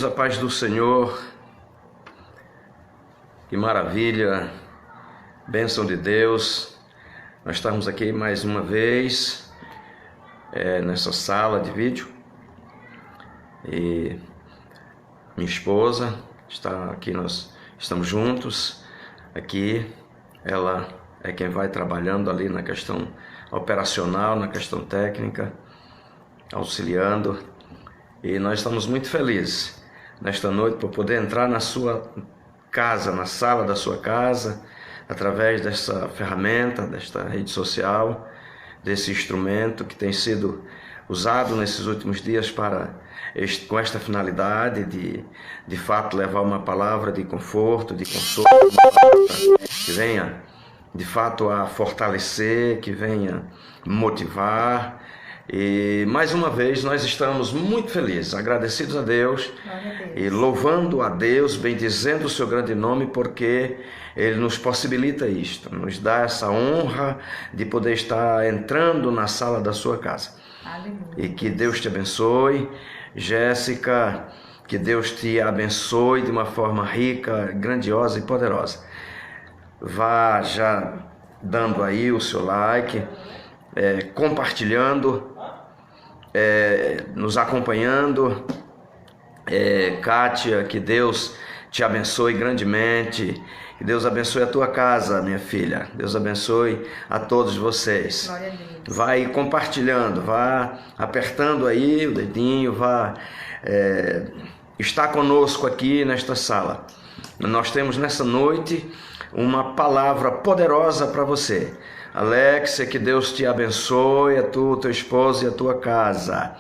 A paz do Senhor, que maravilha, bênção de Deus. Nós estamos aqui mais uma vez nessa sala de vídeo e minha esposa está aqui, nós estamos juntos aqui. Ela é quem vai trabalhando ali na questão operacional, na questão técnica, auxiliando, e nós estamos muito felizes nesta noite por poder entrar na sua casa, na sala da sua casa, através dessa ferramenta, desta rede social, desse instrumento que tem sido usado nesses últimos dias com esta finalidade de fato levar uma palavra de conforto, de consolo, uma palavra que venha de fato a fortalecer, que venha motivar. E mais uma vez nós estamos muito felizes, agradecidos a Deus e louvando a Deus, bendizendo o seu grande nome, porque Ele nos possibilita isto, nos dá essa honra de poder estar entrando na sala da sua casa. Aleluia. E que Deus te abençoe, Jéssica, que Deus te abençoe de uma forma rica, grandiosa e poderosa. Vá já dando aí o seu like, compartilhando, nos acompanhando. Kátia, que Deus te abençoe grandemente, que Deus abençoe a tua casa, minha filha, Deus abençoe a todos vocês. Glória a Deus. Vai compartilhando, vá apertando aí o dedinho, vá estar conosco aqui nesta sala. Nós temos nessa noite uma palavra poderosa para você. Alexia, que Deus te abençoe, a tua esposa e a tua casa.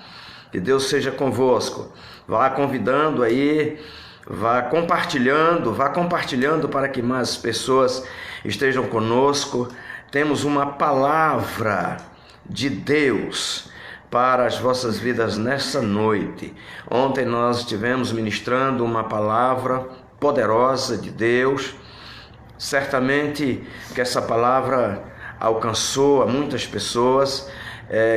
Que Deus seja convosco. Vá convidando aí, vá compartilhando para que mais pessoas estejam conosco. Temos uma palavra de Deus para as vossas vidas nessa noite. Ontem nós estivemos ministrando uma palavra poderosa de Deus. Certamente que essa palavra alcançou a muitas pessoas.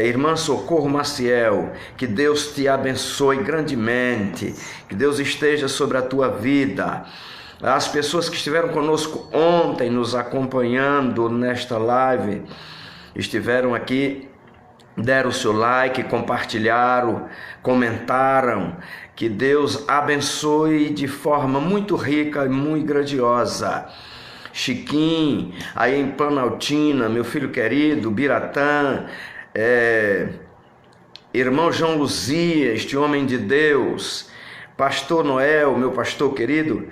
Irmã Socorro Maciel, que Deus te abençoe grandemente, que Deus esteja sobre a tua vida. As pessoas que estiveram conosco ontem, nos acompanhando nesta live, estiveram aqui, deram o seu like, compartilharam, comentaram. Que Deus abençoe de forma muito rica e muito grandiosa. Chiquinho, aí em Planaltina, meu filho querido, Biratã, irmão João Luzia, este homem de Deus, pastor Noel, meu pastor querido,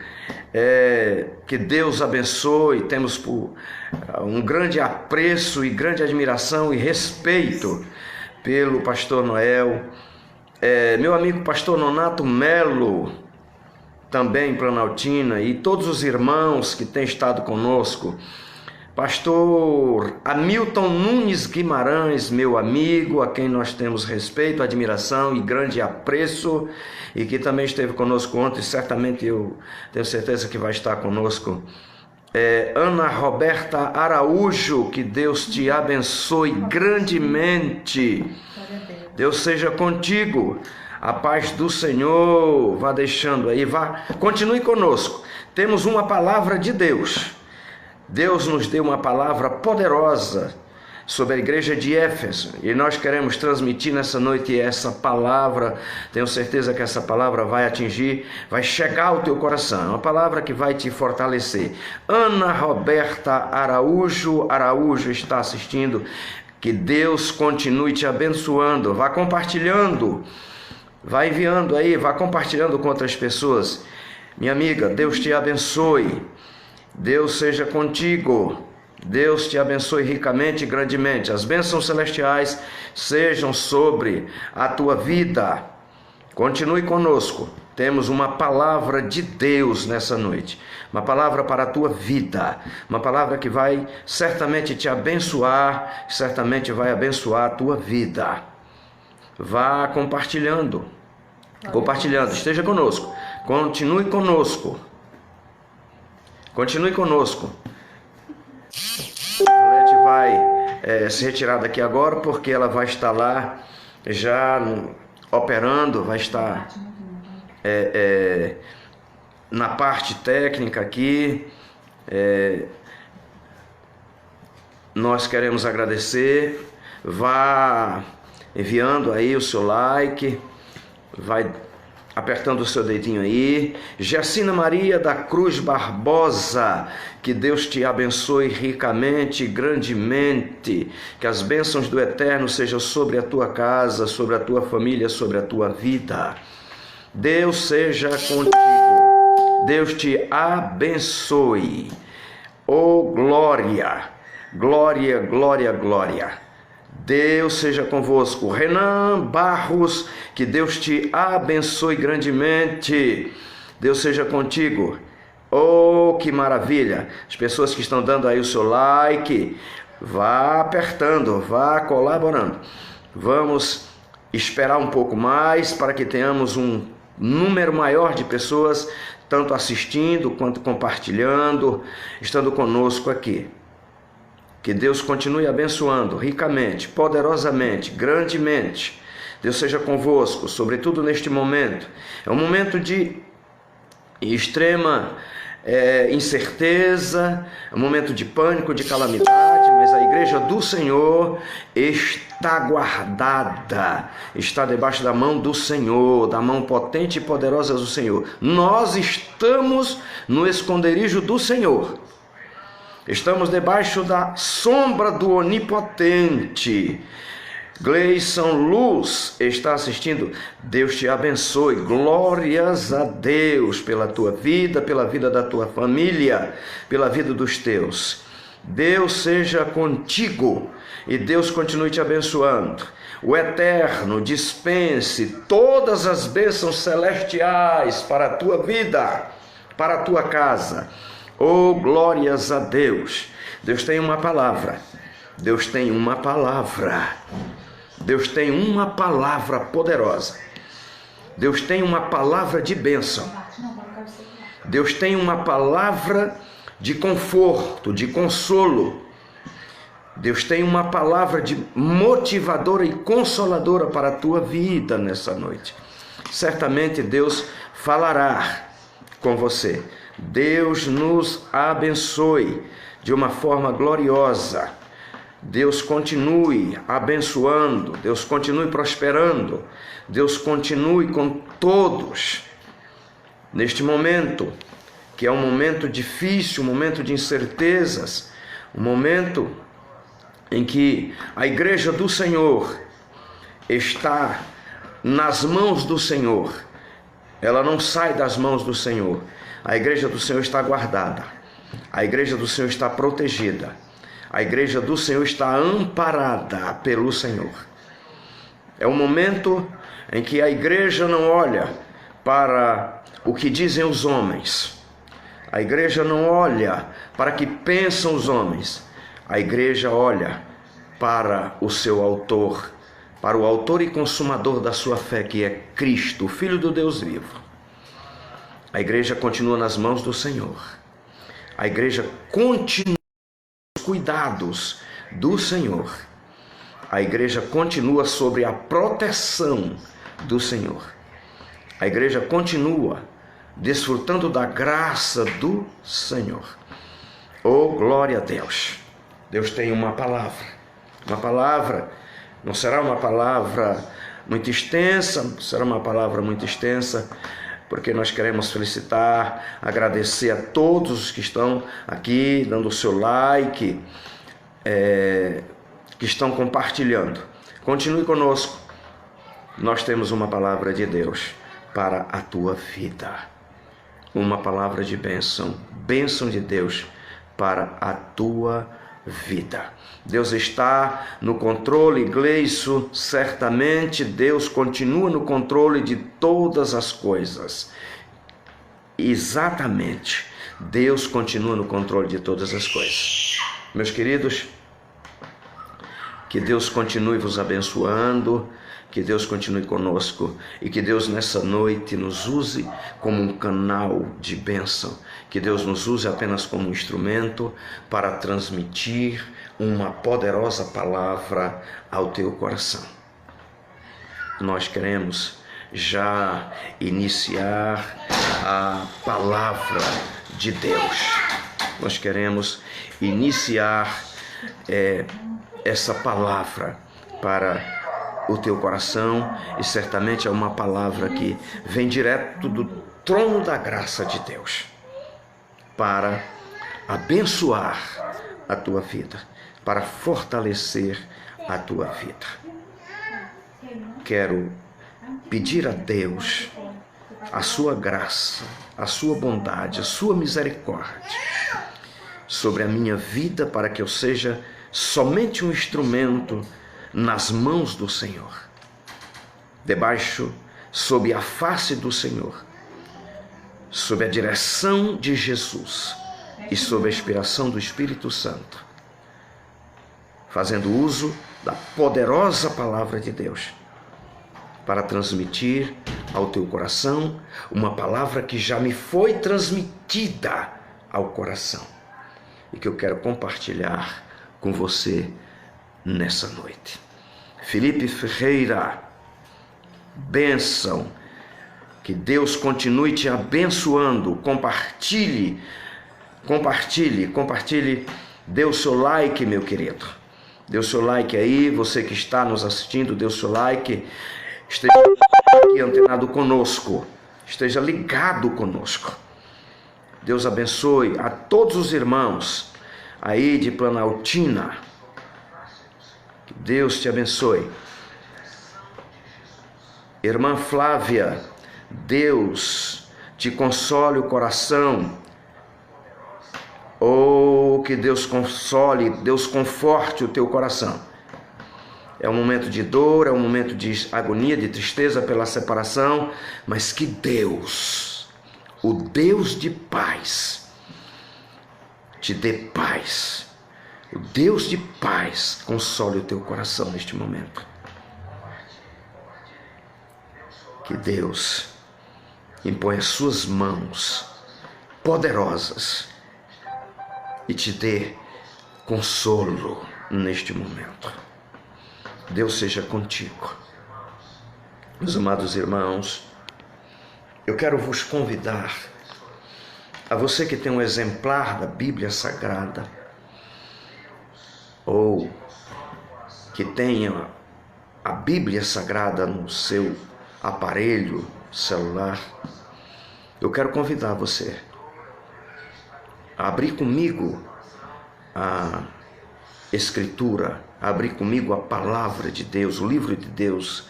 que Deus abençoe. Temos um grande apreço e grande admiração e respeito pelo pastor Noel, meu amigo pastor Nonato Melo, também em Planaltina, e todos os irmãos que têm estado conosco. Pastor Hamilton Nunes Guimarães, meu amigo, a quem nós temos respeito, admiração e grande apreço, e que também esteve conosco ontem, certamente eu tenho certeza que vai estar conosco. Ana Roberta Araújo, que Deus te abençoe grandemente. Deus seja contigo. A paz do Senhor, vá deixando aí, continue conosco. Temos uma palavra de Deus. Deus nos deu uma palavra poderosa sobre a igreja de Éfeso, e nós queremos transmitir nessa noite essa palavra. Tenho certeza que essa palavra vai atingir, vai chegar ao teu coração, é uma palavra que vai te fortalecer. Ana Roberta Araújo está assistindo. Que Deus continue te abençoando. Vá compartilhando, vai enviando aí, vá compartilhando com outras pessoas. Minha amiga, Deus te abençoe. Deus seja contigo. Deus te abençoe ricamente e grandemente. As bênçãos celestiais sejam sobre a tua vida. Continue conosco. Temos uma palavra de Deus nessa noite. Uma palavra para a tua vida. Uma palavra que vai certamente te abençoar, certamente vai abençoar a tua vida. Vá compartilhando. Esteja conosco. Continue conosco. Continue conosco. A Lete vai se retirar daqui agora, porque ela vai estar lá já operando, vai estar na parte técnica aqui. Nós queremos agradecer. Vá enviando aí o seu like, vai apertando o seu dedinho aí. Jacina Maria da Cruz Barbosa, que Deus te abençoe ricamente, grandemente, que as bênçãos do Eterno sejam sobre a tua casa, sobre a tua família, sobre a tua vida. Deus seja contigo, Deus te abençoe. Oh glória, glória, glória, glória. Deus seja convosco. Renan Barros, que Deus te abençoe grandemente. Deus seja contigo. Oh, que maravilha. As pessoas que estão dando aí o seu like, vá apertando, vá colaborando. Vamos esperar um pouco mais para que tenhamos um número maior de pessoas, tanto assistindo quanto compartilhando, estando conosco aqui. Que Deus continue abençoando ricamente, poderosamente, grandemente. Deus seja convosco, sobretudo neste momento. É um momento de extrema incerteza, é um momento de pânico, de calamidade, mas a igreja do Senhor está guardada, está debaixo da mão do Senhor, da mão potente e poderosa do Senhor. Nós estamos no esconderijo do Senhor. Estamos debaixo da sombra do Onipotente. Gleison Luz está assistindo. Deus te abençoe. Glórias a Deus pela tua vida, pela vida da tua família, pela vida dos teus. Deus seja contigo e Deus continue te abençoando. O Eterno dispense todas as bênçãos celestiais para a tua vida, para a tua casa. Oh, glórias a Deus. Deus tem uma palavra. Deus tem uma palavra. Deus tem uma palavra poderosa. Deus tem uma palavra de bênção. Deus tem uma palavra de conforto, de consolo. Deus tem uma palavra de motivadora e consoladora para a tua vida nessa noite. Certamente Deus falará com você. Deus nos abençoe de uma forma gloriosa. Deus continue abençoando, Deus continue prosperando, Deus continue com todos neste momento, que é um momento difícil, um momento de incertezas, um momento em que a igreja do Senhor está nas mãos do Senhor. Ela não sai das mãos do Senhor. A igreja do Senhor está guardada. A igreja do Senhor está protegida. A igreja do Senhor está amparada pelo Senhor. É um momento em que a igreja não olha para o que dizem os homens. A igreja não olha para o que pensam os homens. A igreja olha para o seu autor, para o autor e consumador da sua fé, que é Cristo, o Filho do Deus vivo. A igreja continua nas mãos do Senhor. A igreja continua nos cuidados do Senhor. A igreja continua sobre a proteção do Senhor. A igreja continua desfrutando da graça do Senhor. Oh, glória a Deus. Deus tem uma palavra. Uma palavra, não será uma palavra muito extensa, será uma palavra muito extensa, porque nós queremos felicitar, agradecer a todos os que estão aqui, dando o seu like, que estão compartilhando. Continue conosco. Nós temos uma palavra de Deus para a tua vida. Uma palavra de bênção, bênção de Deus para a tua vida. Deus está no controle, Gleison, certamente Deus continua no controle de todas as coisas. Exatamente, Deus continua no controle de todas as coisas. Meus queridos, que Deus continue vos abençoando, que Deus continue conosco e que Deus nessa noite nos use como um canal de bênção, que Deus nos use apenas como um instrumento para transmitir uma poderosa palavra ao teu coração. Nós queremos já iniciar a palavra de Deus. Nós queremos iniciar essa palavra para o teu coração, e certamente é uma palavra que vem direto do trono da graça de Deus para abençoar a tua vida, para fortalecer a tua vida. Quero pedir a Deus a sua graça, a sua bondade, a sua misericórdia sobre a minha vida, para que eu seja somente um instrumento nas mãos do Senhor, debaixo, sob a face do Senhor, sob a direção de Jesus e sob a inspiração do Espírito Santo, fazendo uso da poderosa palavra de Deus para transmitir ao teu coração uma palavra que já me foi transmitida ao coração e que eu quero compartilhar com você nessa noite. Felipe Ferreira, bênção, que Deus continue te abençoando. Compartilhe, dê o seu like, meu querido, dê o seu like aí, você que está nos assistindo, dê o seu like, esteja aqui antenado conosco, esteja ligado conosco. Deus abençoe a todos os irmãos aí de Planaltina. Que Deus te abençoe. Irmã Flávia, Deus te console o coração. Oh, que Deus console, Deus conforte o teu coração. É um momento de dor, é um momento de agonia, de tristeza pela separação, mas que Deus, o Deus de paz, te dê paz. O Deus de paz console o teu coração neste momento. Que Deus impõe as suas mãos poderosas e te dê consolo neste momento. Deus seja contigo. Meus amados irmãos, eu quero vos convidar, a você que tem um exemplar da Bíblia Sagrada, ou que tenha a Bíblia Sagrada no seu aparelho celular, eu quero convidar você a abrir comigo a Escritura, a abrir comigo a palavra de Deus, o livro de Deus,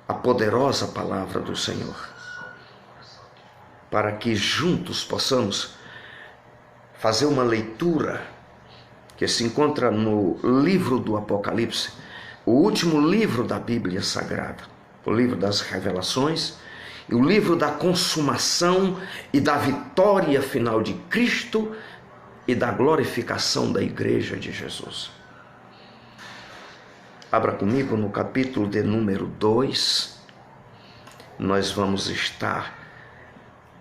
a poderosa palavra do Senhor, para que juntos possamos fazer uma leitura que se encontra no livro do Apocalipse, o último livro da Bíblia Sagrada, o livro das revelações e o livro da consumação e da vitória final de Cristo e da glorificação da Igreja de Jesus. Abra comigo no capítulo de número 2. Nós vamos estar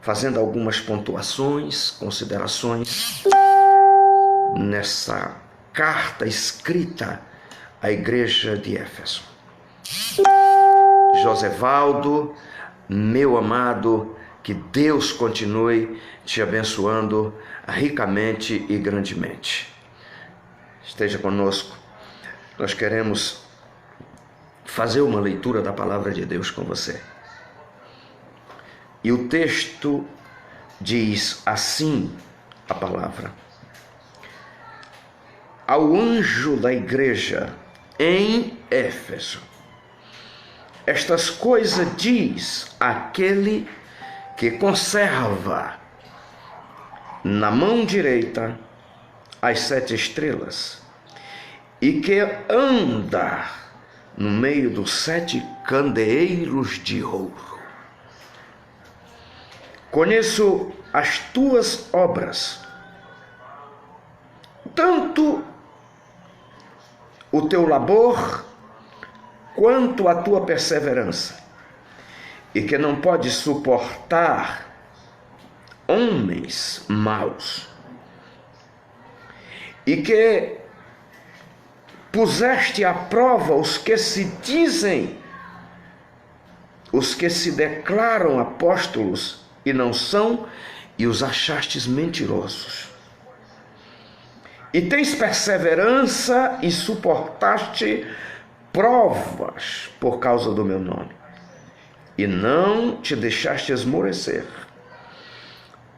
fazendo algumas pontuações, considerações nessa carta escrita à Igreja de Éfeso. Josevaldo, meu amado, que Deus continue te abençoando ricamente e grandemente. Esteja conosco. Nós queremos fazer uma leitura da palavra de Deus com você. E o texto diz assim, a palavra: ao anjo da igreja em Éfeso, estas coisas diz aquele que conserva na mão direita as 7 estrelas e que anda no meio dos 7 candeeiros de ouro. Conheço as tuas obras, tanto o teu labor quanto a tua perseverança, e que não podes suportar homens maus, e que puseste à prova os que se dizem os que se declaram apóstolos e não são, e os achastes mentirosos. E tens perseverança e suportaste provas por causa do meu nome, e não te deixaste esmorecer.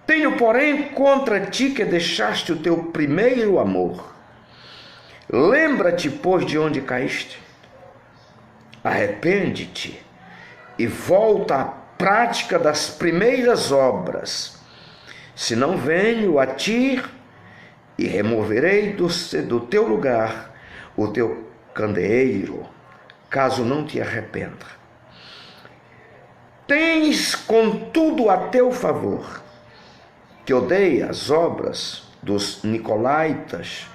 Tenho, porém, contra ti que deixaste o teu primeiro amor. Lembra-te, pois, de onde caíste. Arrepende-te e volta à prática das primeiras obras. Se não venho a ti e removerei do teu lugar o teu candeeiro, caso não te arrependa. Tens, contudo, a teu favor que odeia as obras dos nicolaítas,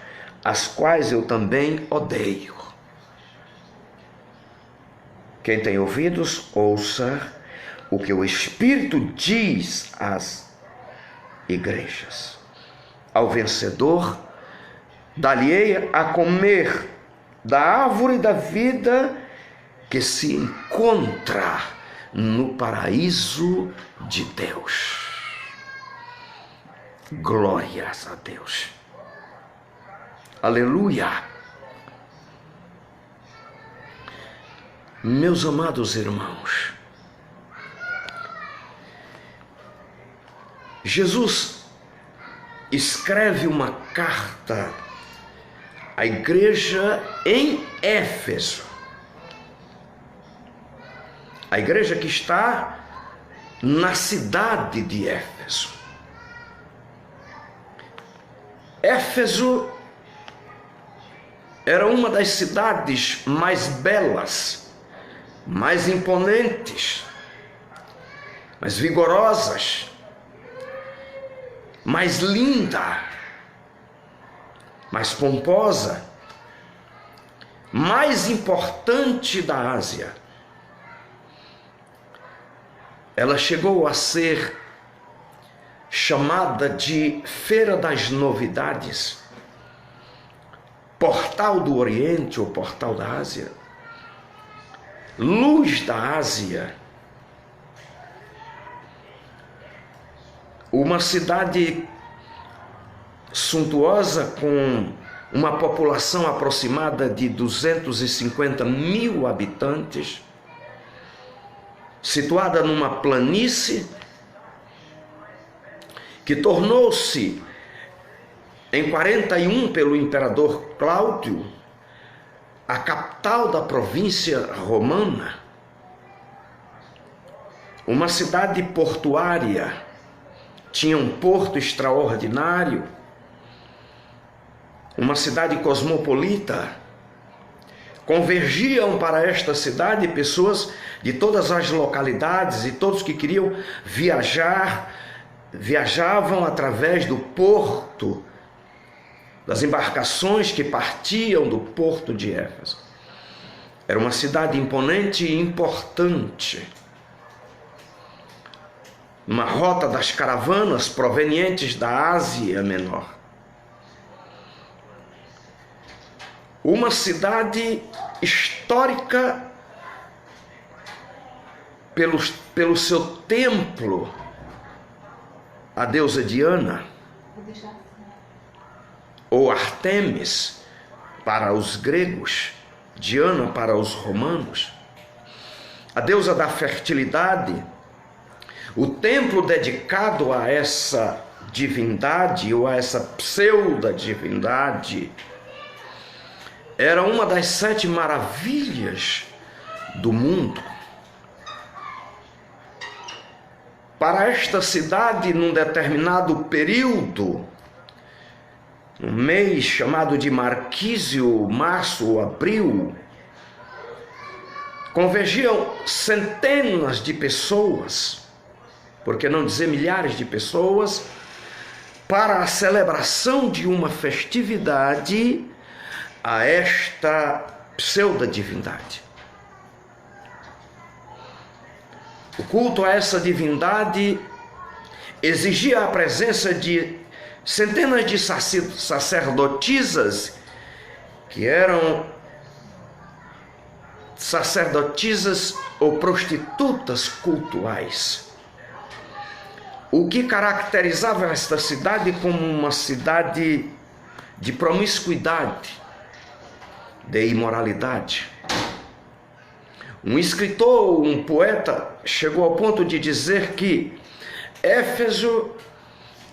as quais eu também odeio. Quem tem ouvidos, ouça o que o Espírito diz às igrejas. Ao vencedor, dar-lhe-ei a comer da árvore da vida que se encontra no paraíso de Deus. Glórias a Deus. Aleluia. Meus amados irmãos, Jesus escreve uma carta à igreja em Éfeso. A igreja que está na cidade de Éfeso. Éfeso era uma das cidades mais belas, mais imponentes, mais vigorosas, mais linda, mais pomposa, mais importante da Ásia. Ela chegou a ser chamada de Feira das Novidades, Portal do Oriente ou Portal da Ásia, Luz da Ásia. Uma cidade suntuosa com uma população aproximada de 250 mil habitantes, situada numa planície que tornou-se, em 41, pelo imperador Cláudio, a capital da província romana. Uma cidade portuária, tinha um porto extraordinário, uma cidade cosmopolita. Convergiam para esta cidade pessoas de todas as localidades, e todos que queriam viajavam através do porto, das embarcações que partiam do porto de Éfeso. Era uma cidade imponente e importante. Uma rota das caravanas provenientes da Ásia Menor. Uma cidade histórica pelo seu templo, a deusa Diana, ou Artemis para os gregos, Diana para os romanos, a deusa da fertilidade. O templo dedicado a essa divindade ou a essa pseudo-divindade era uma das 7 maravilhas do mundo. Para esta cidade, num determinado período, no mês chamado de Marquísio, março ou abril, convergiam centenas de pessoas, por que não dizer milhares de pessoas, para a celebração de uma festividade a esta pseudo-divindade. O culto a essa divindade exigia a presença de centenas de sacerdotisas que eram sacerdotisas ou prostitutas cultuais. O que caracterizava esta cidade como uma cidade de promiscuidade, de imoralidade. Um escritor, um poeta, chegou ao ponto de dizer que Éfeso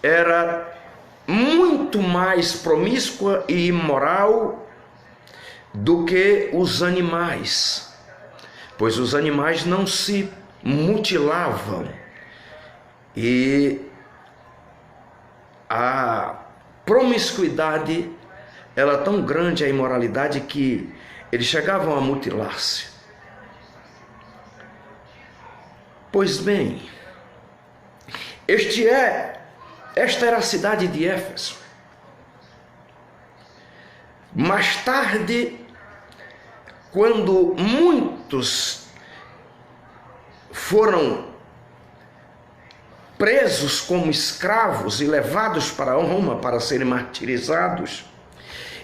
era muito mais promíscua e imoral do que os animais, pois os animais não se mutilavam e a promiscuidade era tão grande, a imoralidade, que eles chegavam a mutilar-se. Pois bem, esta era a cidade de Éfeso. Mais tarde, quando muitos foram presos como escravos e levados para Roma para serem martirizados,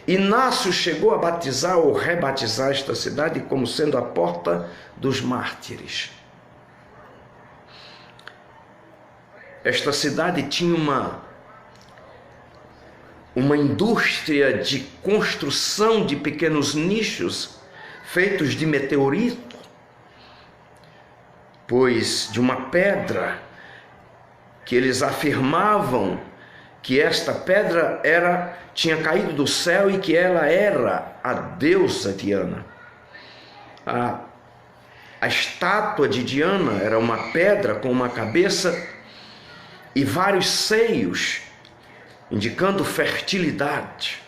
Inácio chegou a batizar ou rebatizar esta cidade como sendo a porta dos mártires. Esta cidade tinha uma indústria de construção de pequenos nichos feitos de meteorito, pois de uma pedra que eles afirmavam que esta pedra tinha caído do céu e que ela era a deusa Diana. A estátua de Diana era uma pedra com uma cabeça e vários seios, indicando fertilidade.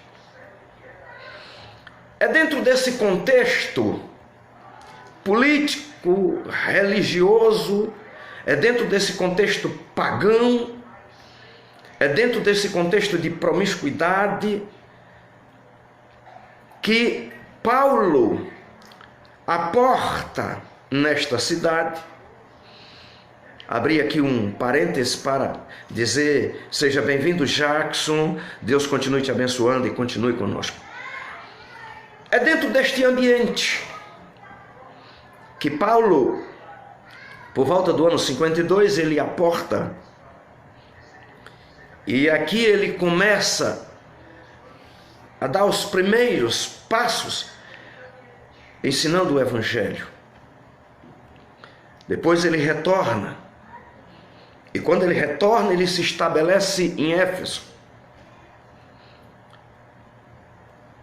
É dentro desse contexto político, religioso, é dentro desse contexto pagão, é dentro desse contexto de promiscuidade que Paulo aporta nesta cidade. Abri aqui um parêntese para dizer: seja bem-vindo, Jackson, Deus continue te abençoando e continue conosco. É dentro deste ambiente que Paulo, por volta do ano 52, ele aporta, e aqui ele começa a dar os primeiros passos ensinando o Evangelho. Depois ele retorna, e quando ele retorna, ele se estabelece em Éfeso.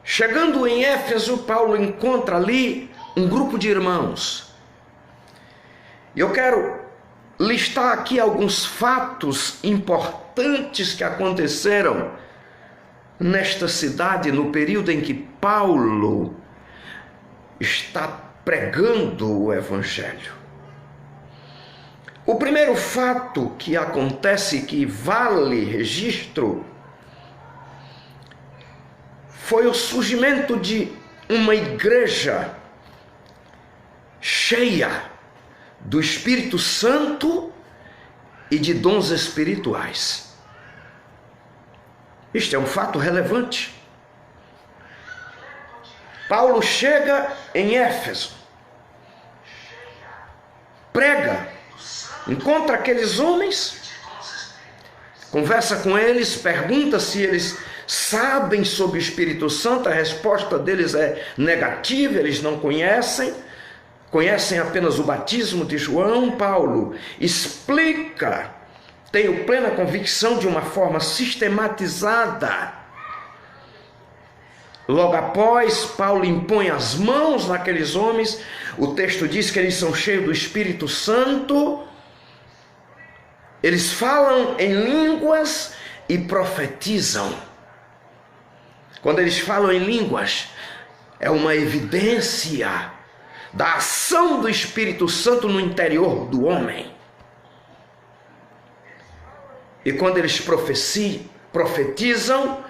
Chegando em Éfeso, Paulo encontra ali um grupo de irmãos. E eu quero listar aqui alguns fatos importantes que aconteceram nesta cidade no período em que Paulo está pregando o Evangelho. O primeiro fato que acontece, que vale registro, foi o surgimento de uma igreja cheia do Espírito Santo e de dons espirituais. Isto é um fato relevante. Paulo chega em Éfeso, prega, encontra aqueles homens, conversa com eles, pergunta se eles sabem sobre o Espírito Santo. A resposta deles é negativa, eles não conhecem apenas o batismo de João. Paulo explica, tenho plena convicção, de uma forma sistematizada. Logo após, Paulo impõe as mãos naqueles homens. O texto diz que eles são cheios do Espírito Santo. Eles falam em línguas e profetizam. Quando eles falam em línguas, é uma evidência da ação do Espírito Santo no interior do homem. E quando eles profetizam,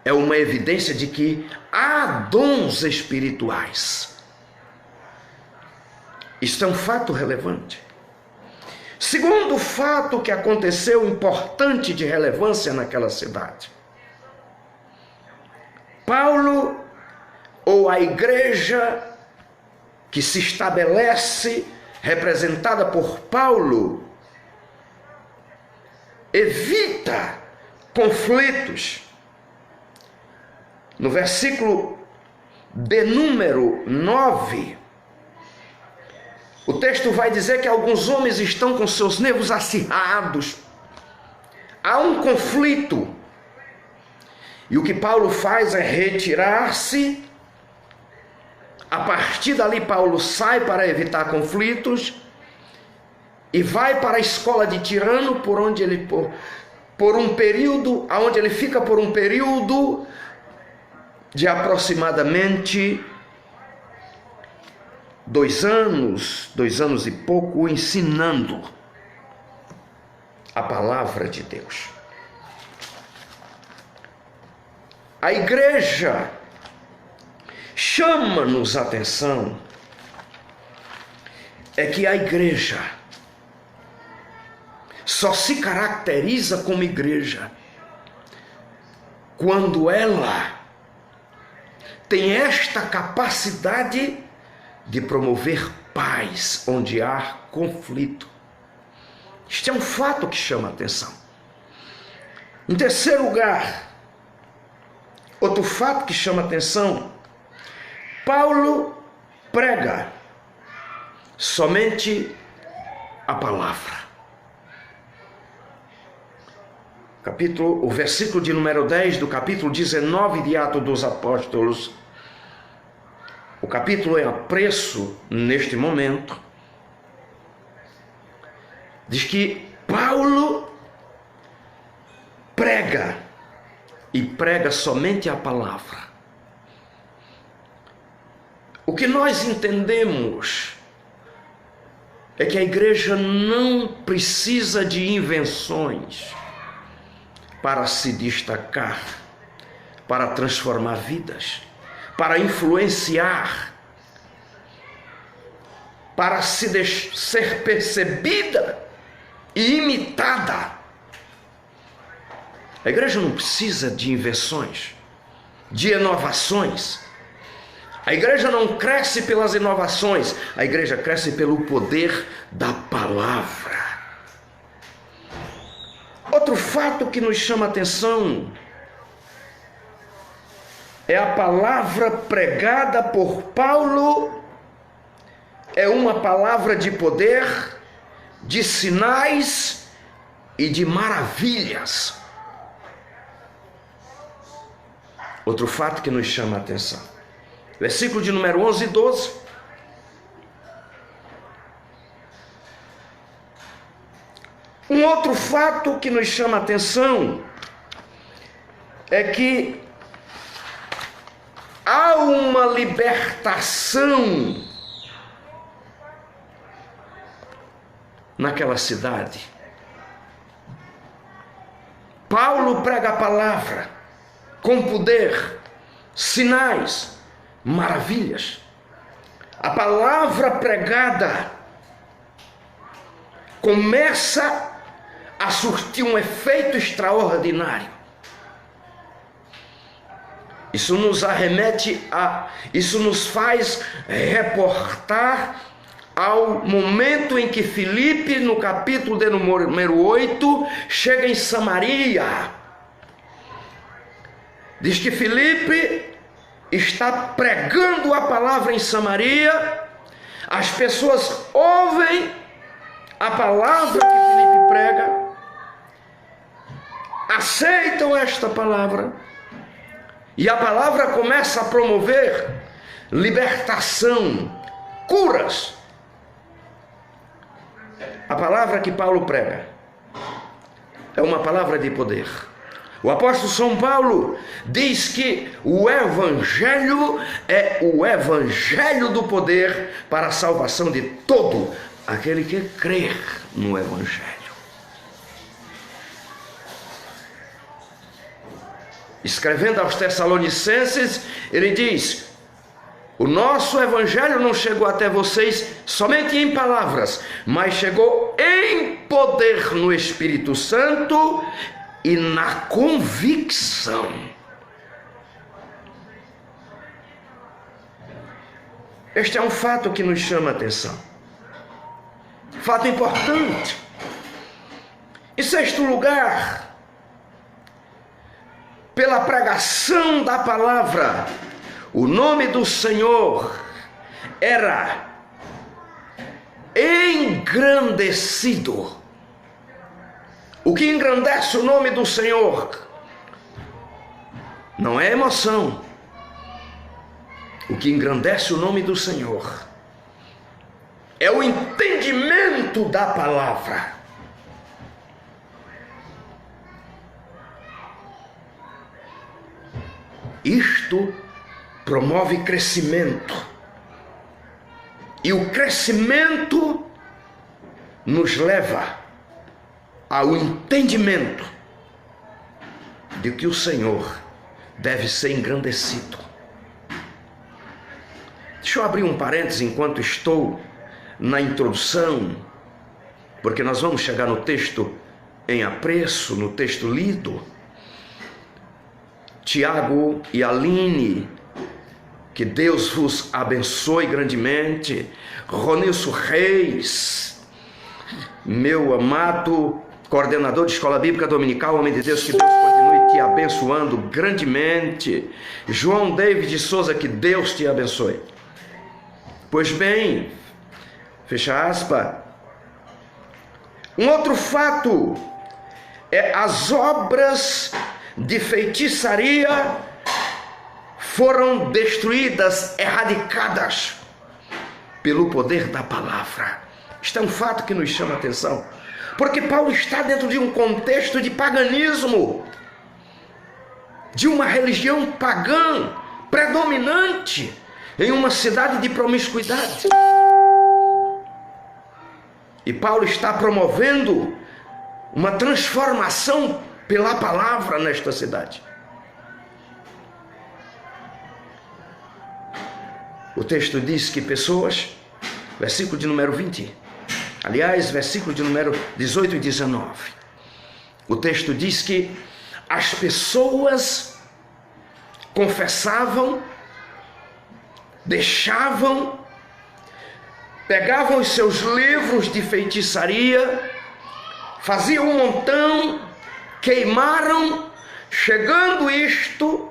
é uma evidência de que há dons espirituais. Isto é um fato relevante. Segundo fato que aconteceu, importante, de relevância naquela cidade: Paulo, ou a igreja, que se estabelece, representada por Paulo, evita conflitos. No versículo de número 9, o texto vai dizer que alguns homens estão com seus nervos acirrados. Há um conflito. E o que Paulo faz é retirar-se. A partir dali, Paulo sai para evitar conflitos e vai para a escola de Tirano, por onde ele por um período, aonde ele fica por um período de aproximadamente 2 anos e pouco, ensinando a palavra de Deus. A igreja chama-nos a atenção, é que a igreja só se caracteriza como igreja quando ela tem esta capacidade de promover paz onde há conflito. Este é um fato que chama a atenção. Em terceiro lugar, outro fato que chama a atenção: Paulo prega somente a palavra. O versículo de número 10 do capítulo 19 de Atos dos Apóstolos, o capítulo em apreço neste momento, diz que Paulo prega, e prega somente a palavra. O que nós entendemos é que a igreja não precisa de invenções para se destacar, para transformar vidas, para influenciar, para ser percebida e imitada. A igreja não precisa de invenções, de inovações. A igreja não cresce pelas inovações, a igreja cresce pelo poder da palavra. Outro fato que nos chama a atenção é a palavra pregada por Paulo, é uma palavra de poder, de sinais e de maravilhas. Outro fato que nos chama a atenção, versículo de número 11 e 12. Um outro fato que nos chama a atenção é que há uma libertação naquela cidade. Paulo prega a palavra com poder, sinais, maravilhas. A palavra pregada começa a surtir um efeito extraordinário. Isso nos isso nos faz reportar ao momento em que Filipe, no capítulo de número 8, chega em Samaria. Diz que Filipe está pregando a palavra em Samaria, as pessoas ouvem a palavra que Filipe prega, aceitam esta palavra, e a palavra começa a promover libertação, curas. A palavra que Paulo prega é uma palavra de poder. O apóstolo São Paulo diz que o evangelho é o evangelho do poder para a salvação de todo aquele que crer no evangelho. Escrevendo aos Tessalonicenses, ele diz: o nosso evangelho não chegou até vocês somente em palavras, mas chegou em poder no Espírito Santo e na convicção. Este é um fato que nos chama a atenção. Fato importante. Em sexto lugar, pela pregação da palavra, o nome do Senhor era engrandecido. O que engrandece o nome do Senhor não é emoção. O que engrandece o nome do Senhor é o entendimento da palavra. Isto promove crescimento. E o crescimento nos leva ao entendimento de que o Senhor deve ser engrandecido. Deixa eu abrir um parênteses enquanto estou na introdução, porque nós vamos chegar no texto em apreço, no texto lido. Tiago e Aline, que Deus vos abençoe grandemente. Ronilson Reis, meu amado coordenador de Escola Bíblica Dominical, homem de Deus, que Deus continue te abençoando grandemente. João David de Souza, que Deus te abençoe. Pois bem, fecha aspas. Um outro fato é as obras de feitiçaria foram destruídas, erradicadas pelo poder da palavra. Isto é um fato que nos chama a atenção, porque Paulo está dentro de um contexto de paganismo, de uma religião pagã predominante em uma cidade de promiscuidade. E Paulo está promovendo uma transformação pela palavra nesta cidade. O texto diz que pessoas, versículo de número 20, aliás, versículo de número 18 e 19, o texto diz que as pessoas confessavam, deixavam, pegavam os seus livros de feitiçaria, faziam um montão, queimaram, chegando isto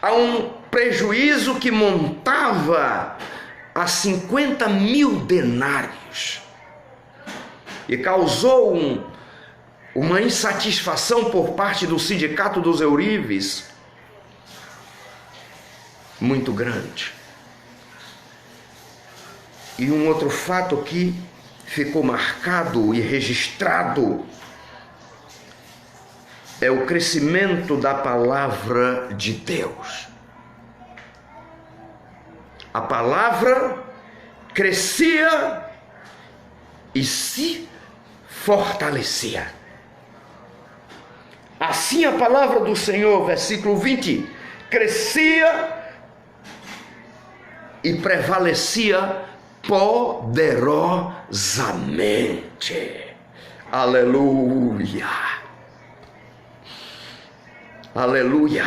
a um prejuízo que montava a 50.000 denários e causou uma insatisfação por parte do sindicato dos Eurives muito grande. E um outro fato que ficou marcado e registrado é o crescimento da palavra de Deus. A palavra crescia e se fortalecia. Assim a palavra do Senhor, versículo 20, crescia e prevalecia poderosamente. Aleluia! Aleluia!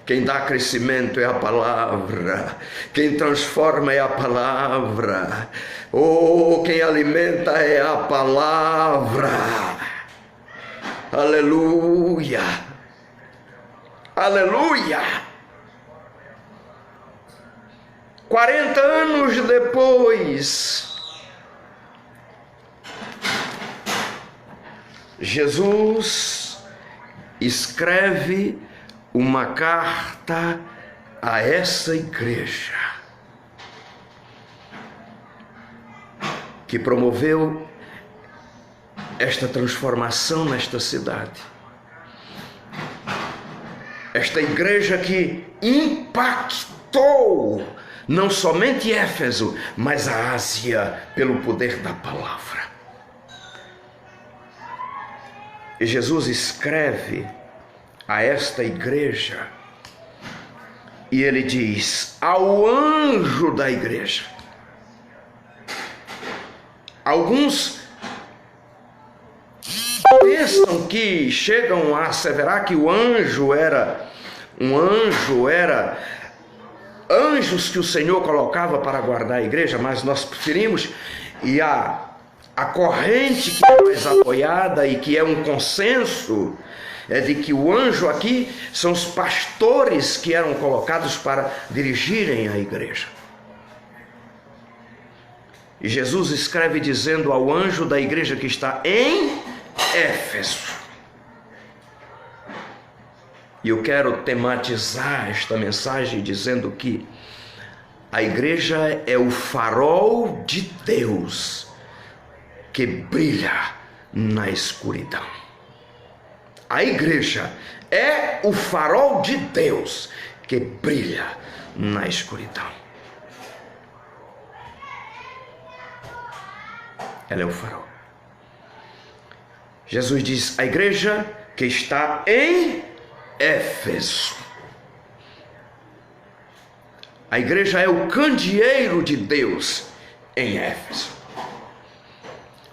Quem dá crescimento é a palavra, quem transforma é a palavra, quem alimenta é a palavra. Aleluia! Aleluia! 40 anos depois, Jesus escreve uma carta a essa igreja que promoveu esta transformação nesta cidade. Esta igreja que impactou não somente Éfeso, mas a Ásia pelo poder da palavra. E Jesus escreve a esta igreja e ele diz ao anjo da igreja. Alguns pensam que chegam a asseverar que o anjo era anjos que o Senhor colocava para guardar a igreja, mas nós preferimos, e a corrente que é mais apoiada e que é um consenso, é de que o anjo aqui são os pastores que eram colocados para dirigirem a igreja. E Jesus escreve dizendo ao anjo da igreja que está em Éfeso. E eu quero tematizar esta mensagem dizendo que a igreja é o farol de Deus que brilha na escuridão. A igreja é o farol de Deus que brilha na escuridão. Ela é o farol. Jesus diz: a igreja que está em Éfeso. A igreja é o candeeiro de Deus em Éfeso.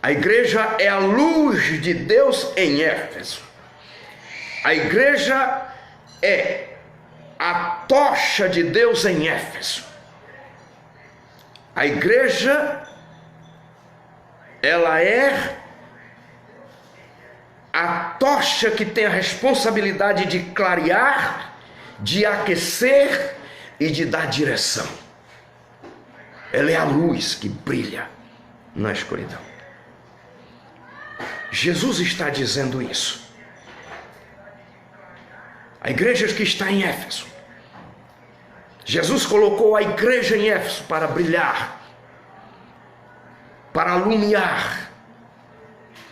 A igreja é a luz de Deus em Éfeso. A igreja é a tocha de Deus em Éfeso. A igreja, ela é a tocha que tem a responsabilidade de clarear, de aquecer e de dar direção. Ela é a luz que brilha na escuridão. Jesus está dizendo isso. A igreja que está em Éfeso. Jesus colocou a igreja em Éfeso para brilhar, para alumiar.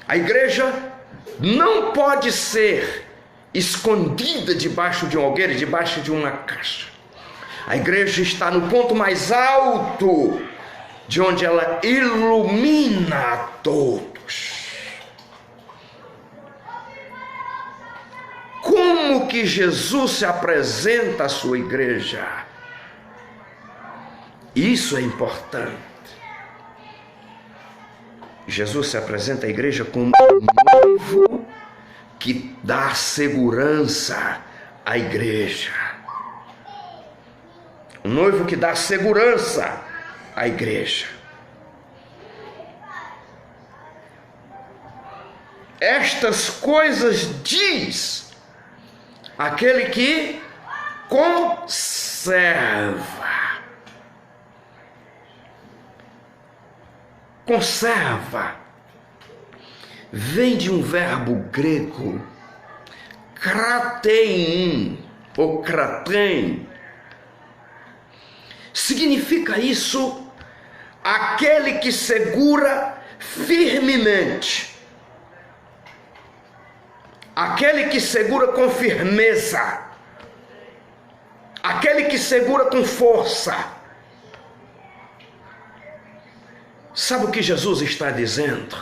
A igreja não pode ser escondida debaixo de um algueiro, debaixo de uma caixa. A igreja está no ponto mais alto, de onde ela ilumina a todos. Como que Jesus se apresenta à sua igreja? Isso é importante. Jesus se apresenta à igreja como um noivo que dá segurança à igreja. Um noivo que dá segurança à igreja. Estas coisas diz aquele que conserva. Conserva vem de um verbo grego, kratein, ou kraten. Significa isso, aquele que segura firmemente, aquele que segura com firmeza, aquele que segura com força. Sabe o que Jesus está dizendo?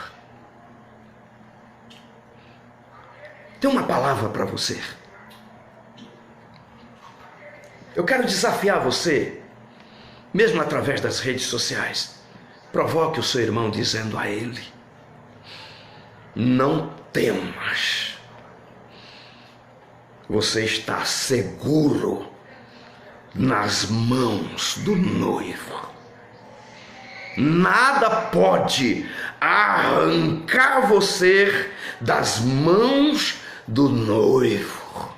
Tem uma palavra para você. Eu quero desafiar você, mesmo através das redes sociais. Provoque o seu irmão dizendo a ele: não temas. Você está seguro nas mãos do noivo. Nada pode arrancar você das mãos do noivo.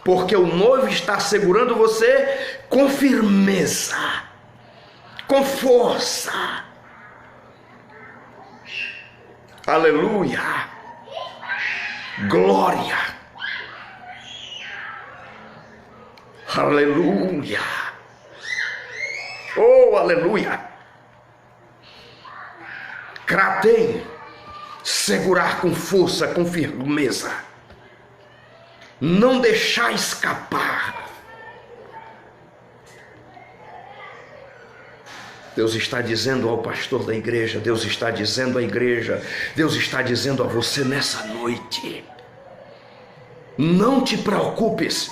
Porque o noivo está segurando você com firmeza, com força. Aleluia. Glória. Aleluia. Oh, aleluia. Kraten, segurar com força, com firmeza. Não deixar escapar. Deus está dizendo ao pastor da igreja, Deus está dizendo à igreja, Deus está dizendo a você nessa noite: não te preocupes,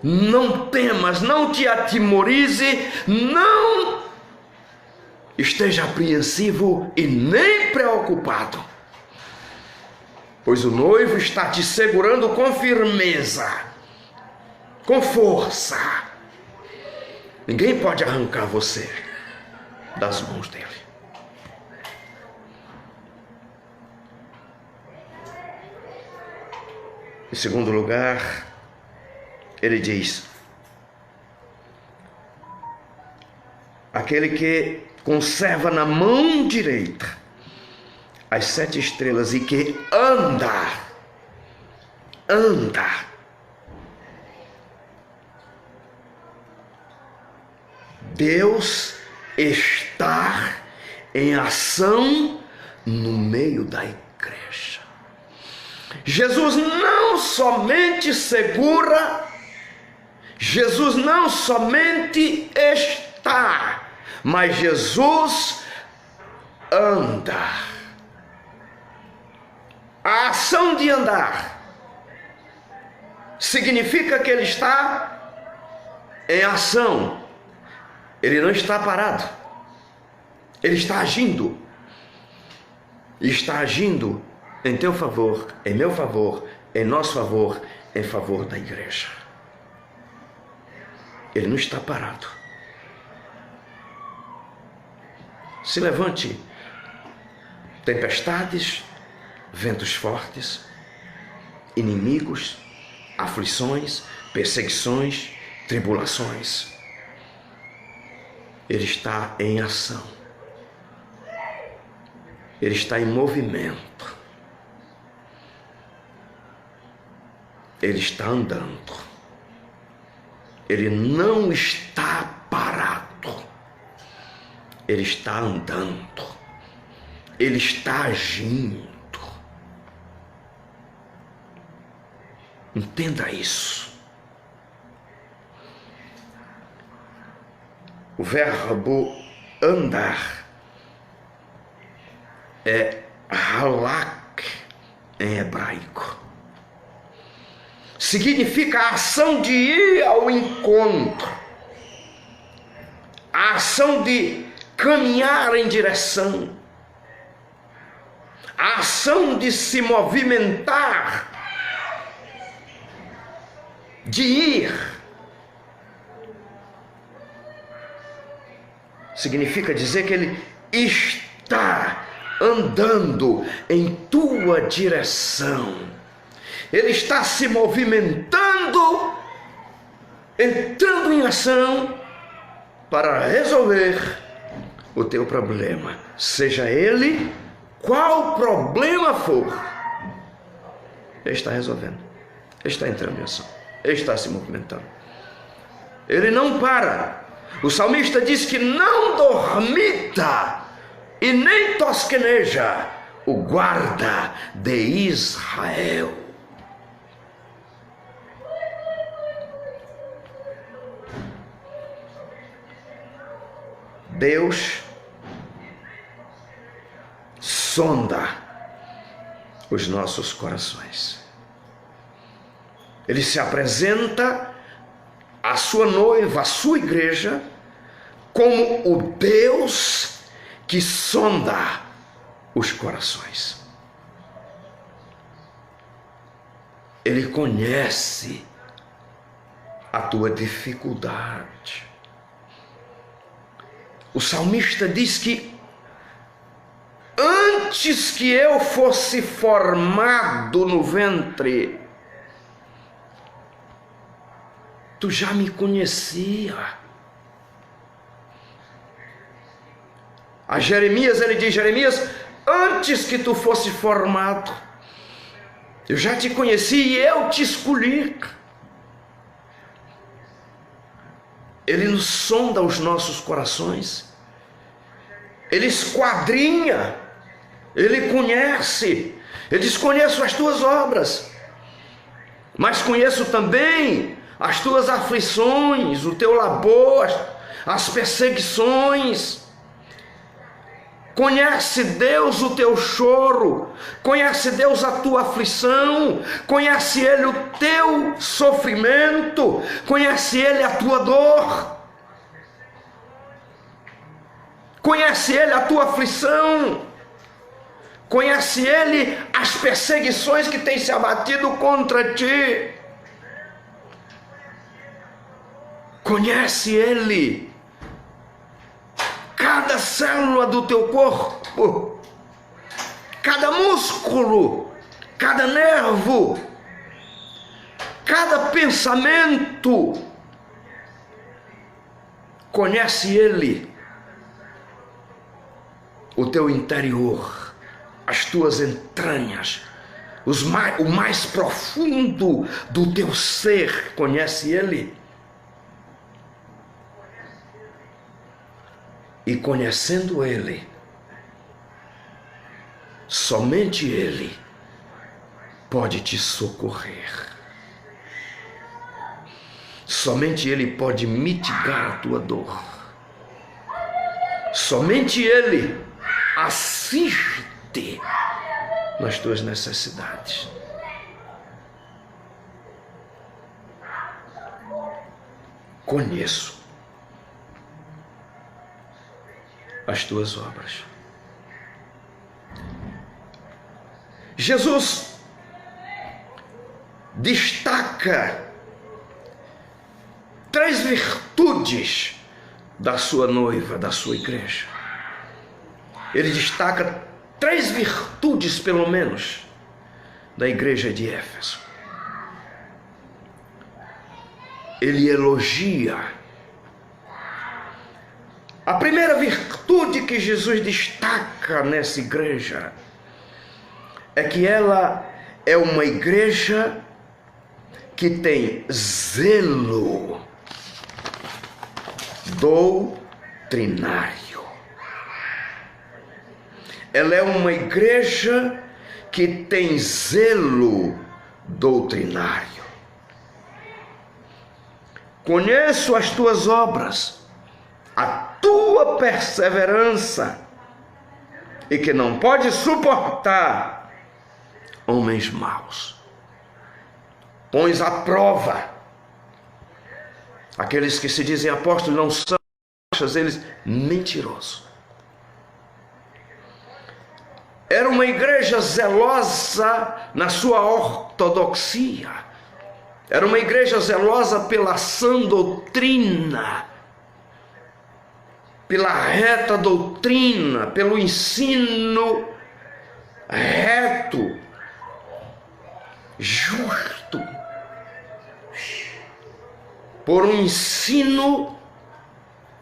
não temas, não te atemorize, não esteja apreensivo e nem preocupado, pois o noivo está te segurando com firmeza, com força. Ninguém pode arrancar você das mãos dele. Em segundo lugar, ele diz: aquele que conserva na mão direita as 7 estrelas e que anda. Deus está em ação no meio da igreja. Jesus não somente segura, Jesus não somente está, mas Jesus anda. A ação de andar significa que ele está em ação. Ele não está parado. Ele está agindo. E está agindo em teu favor, em meu favor, em nosso favor, em favor da igreja. Ele não está parado. Se levante tempestades, ventos fortes, inimigos, aflições, perseguições, tribulações. Ele está em ação. Ele está em movimento. Ele está andando. Ele não está parado. Ele está andando. Ele está agindo. Entenda isso. O verbo andar é halak em hebraico. Significa a ação de ir ao encontro, a ação de caminhar em direção, a ação de se movimentar, de ir. Significa dizer que ele está andando em tua direção. Ele está se movimentando, entrando em ação para resolver o teu problema. Seja ele qual problema for, ele está resolvendo. Ele está entrando em ação. Ele está se movimentando. Ele não para. O salmista diz que não dormita e nem tosqueneja o guarda de Israel. Deus sonda os nossos corações. Ele se apresenta à sua noiva, à sua igreja, como o Deus que sonda os corações. Ele conhece a tua dificuldade. O salmista diz que antes que eu fosse formado no ventre, tu já me conhecia. A Jeremias ele diz: Jeremias, antes que tu fosse formado, eu já te conheci e eu te escolhi. Ele nos sonda os nossos corações. Ele esquadrinha. Ele conhece. Ele diz: conheço as tuas obras, mas conheço também as tuas aflições, o teu labor, as perseguições. Conhece Deus o teu choro, conhece Deus a tua aflição, conhece Ele o teu sofrimento, conhece Ele a tua dor, conhece Ele a tua aflição, conhece Ele as perseguições que têm se abatido contra ti. Conhece Ele. Cada célula do teu corpo, cada músculo, cada nervo, cada pensamento. Conhece Ele. O teu interior, as tuas entranhas, o mais profundo do teu ser, conhece Ele. E conhecendo Ele, somente Ele pode te socorrer. Somente Ele pode mitigar a tua dor. Somente Ele assiste nas tuas necessidades. Conheço as tuas obras. Jesus destaca 3 virtudes da sua noiva, da sua igreja. Ele destaca 3 virtudes, pelo menos, da igreja de Éfeso. Ele elogia. A primeira virtude que Jesus destaca nessa igreja é que ela é uma igreja que tem zelo doutrinário. Ela é uma igreja que tem zelo doutrinário. Conheço as tuas obras, a tua perseverança, e que não pode suportar homens maus. Pões à prova aqueles que se dizem apóstolos, não são, achas eles mentirosos. Era uma igreja zelosa na sua ortodoxia. Era uma igreja zelosa pela sã doutrina, pela reta doutrina, pelo ensino reto, justo, por um ensino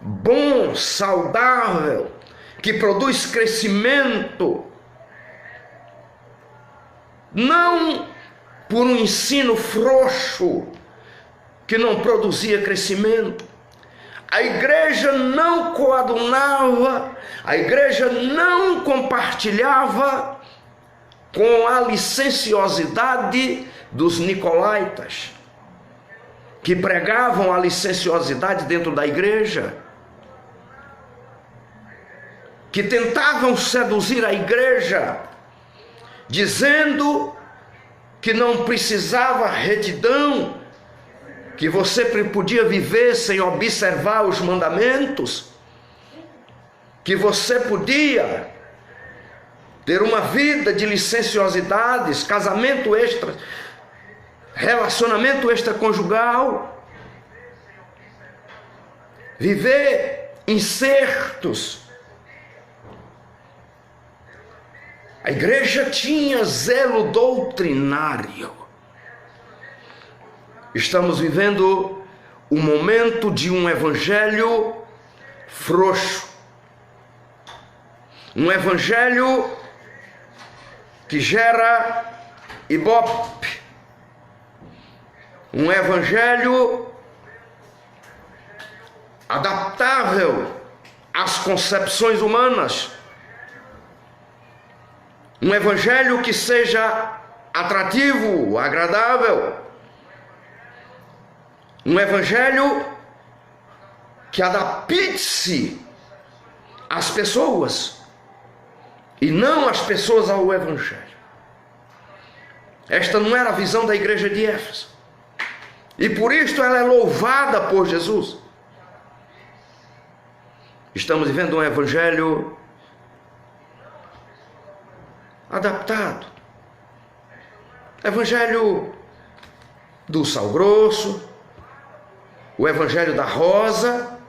bom, saudável, que produz crescimento, não por um ensino frouxo, que não produzia crescimento. A igreja não coadunava, a igreja não compartilhava com a licenciosidade dos nicolaítas, que pregavam a licenciosidade dentro da igreja, que tentavam seduzir a igreja, dizendo que não precisava retidão, que você podia viver sem observar os mandamentos, que você podia ter uma vida de licenciosidades, casamento extra, relacionamento extraconjugal, viver incertos. A igreja tinha zelo doutrinário. Estamos vivendo um momento de um evangelho frouxo, um evangelho que gera ibope, um evangelho adaptável às concepções humanas, um evangelho que seja atrativo, agradável, um evangelho que adapte-se às pessoas e não as pessoas ao evangelho. Esta não era a visão da igreja de Éfeso, e por isto ela é louvada por Jesus. Estamos vivendo um evangelho adaptado, evangelho do sal grosso, o evangelho da rosa,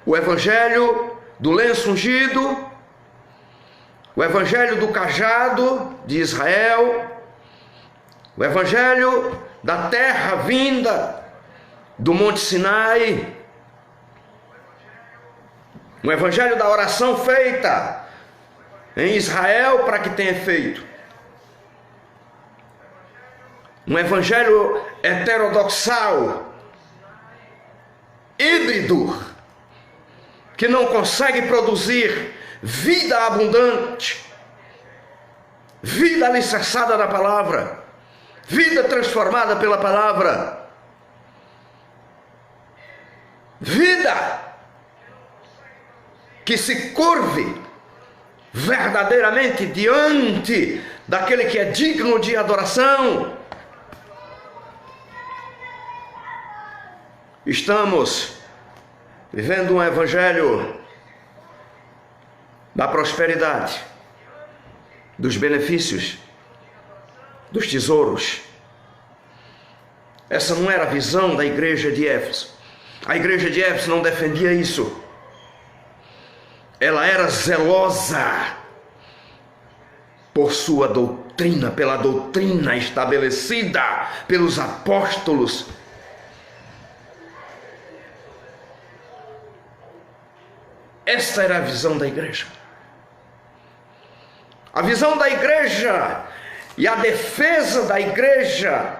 o evangelho do lenço ungido, o evangelho do cajado de Israel, o evangelho da terra vinda do Monte Sinai, o evangelho da oração feita em Israel para que tenha efeito, um evangelho heterodoxal, híbrido, que não consegue produzir vida abundante, vida alicerçada na palavra, vida transformada pela palavra, vida que se curve verdadeiramente diante daquele que é digno de adoração. Estamos vivendo um evangelho da prosperidade, dos benefícios, dos tesouros. Essa não era a visão da igreja de Éfeso. A igreja de Éfeso não defendia isso. Ela era zelosa por sua doutrina, pela doutrina estabelecida pelos apóstolos. Esta era a visão da igreja. A visão da igreja e a defesa da igreja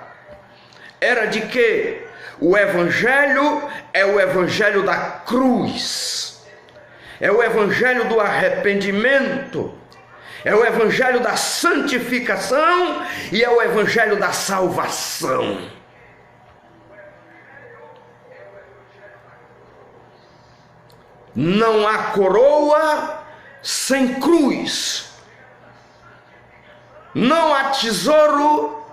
era de que o evangelho é o evangelho da cruz, é o evangelho do arrependimento, é o evangelho da santificação e é o evangelho da salvação. Não há coroa sem cruz. Não há tesouro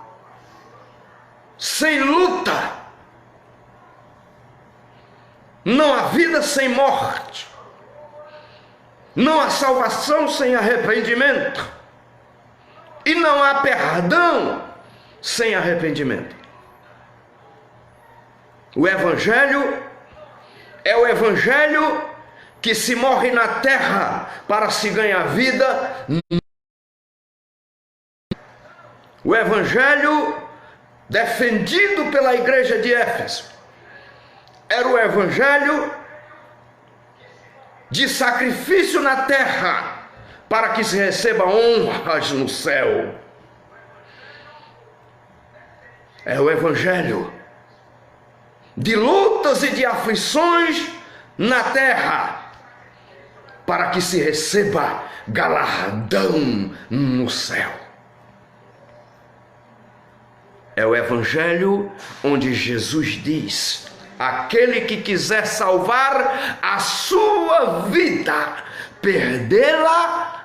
sem luta. Não há vida sem morte. Não há salvação sem arrependimento. E não há perdão sem arrependimento. O Evangelho é o Evangelho que se morre na terra para se ganhar vida. O evangelho defendido pela igreja de Éfeso era o evangelho de sacrifício na terra para que se receba honras no céu. É o evangelho de lutas e de aflições na terra para que se receba galardão no céu. É o evangelho onde Jesus diz: aquele que quiser salvar a sua vida, perdê-la-á.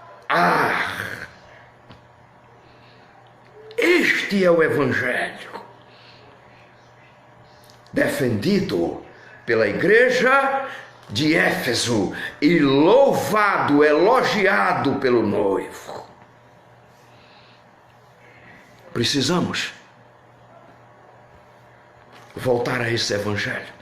Este é o evangelho defendido pela igreja de Éfeso e louvado, elogiado pelo noivo. Precisamos voltar a esse evangelho.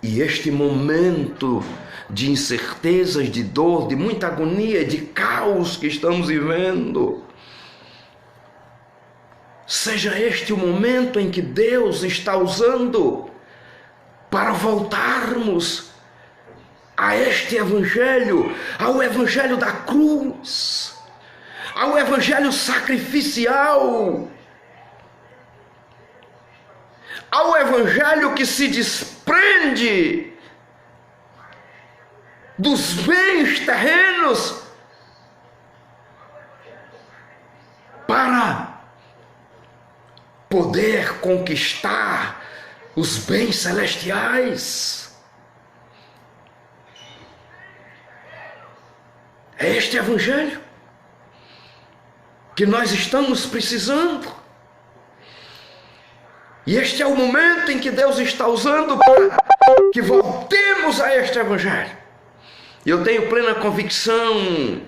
E este momento de incertezas, de dor, de muita agonia, de caos que estamos vivendo, seja este o momento em que Deus está usando para voltarmos a este evangelho, ao evangelho da cruz, ao evangelho sacrificial, ao evangelho que se desprende dos bens terrenos para poder conquistar os bens celestiais. É este evangelho que nós estamos precisando. E este é o momento em que Deus está usando para que voltemos a este evangelho. E eu tenho plena convicção,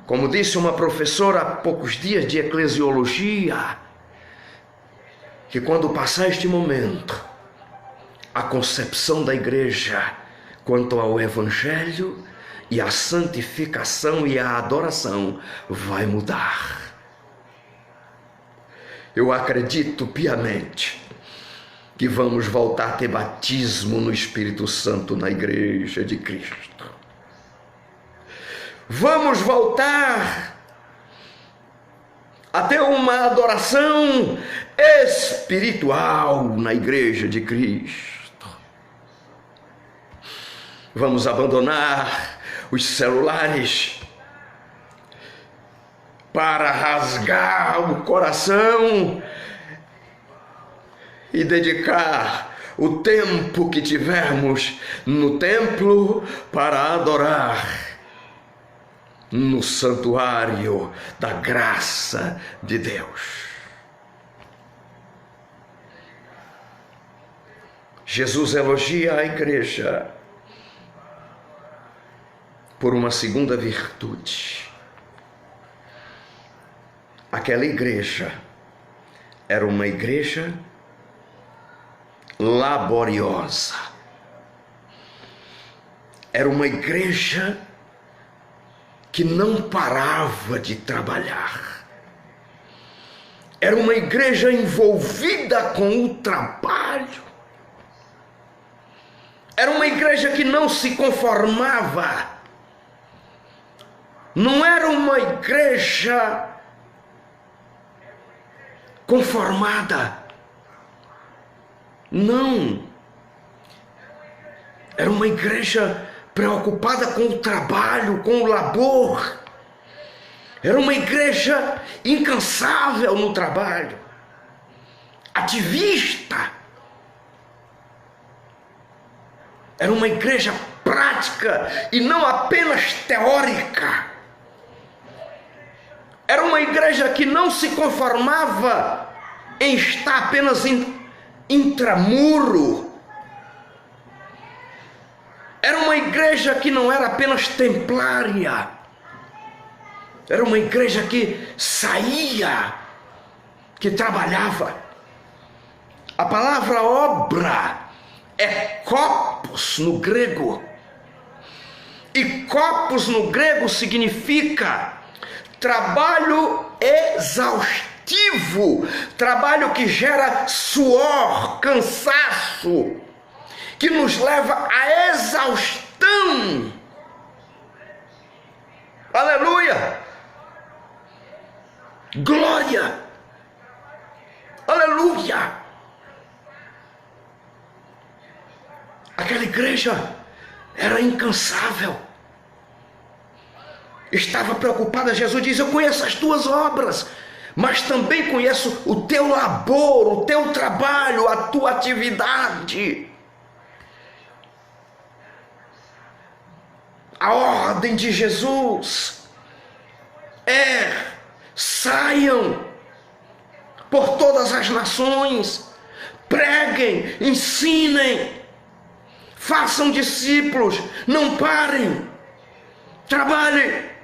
como disse uma professora há poucos dias de eclesiologia, que quando passar este momento, a concepção da igreja quanto ao evangelho e a santificação e a adoração vai mudar. Eu acredito piamente que vamos voltar a ter batismo no Espírito Santo na igreja de Cristo. Vamos voltar a ter uma adoração espiritual na igreja de Cristo. Vamos abandonar os celulares para rasgar o coração e dedicar o tempo que tivermos no templo para adorar no santuário da graça de Deus. Jesus elogia a igreja por uma segunda virtude. Aquela igreja era uma igreja laboriosa. Era uma igreja que não parava de trabalhar. Era uma igreja envolvida com o trabalho. Era uma igreja que não se conformava. Não era uma igreja conformada. Não. Era uma igreja preocupada com o trabalho, com o labor. Era uma igreja incansável no trabalho, ativista. Era uma igreja prática e não apenas teórica. Era uma igreja que não se conformava em estar apenas intramuro. Era uma igreja que não era apenas templária. Era uma igreja que saía, que trabalhava. A palavra obra é kopos no grego. E kopos no grego significa trabalho exaustivo, trabalho que gera suor, cansaço, que nos leva à exaustão. Aleluia! Glória! Aleluia! Aquela igreja era incansável. Estava preocupada. Jesus diz: eu conheço as tuas obras, mas também conheço o teu labor, o teu trabalho, a tua atividade. A ordem de Jesus é: saiam por todas as nações, preguem, ensinem, façam discípulos, não parem, trabalhem.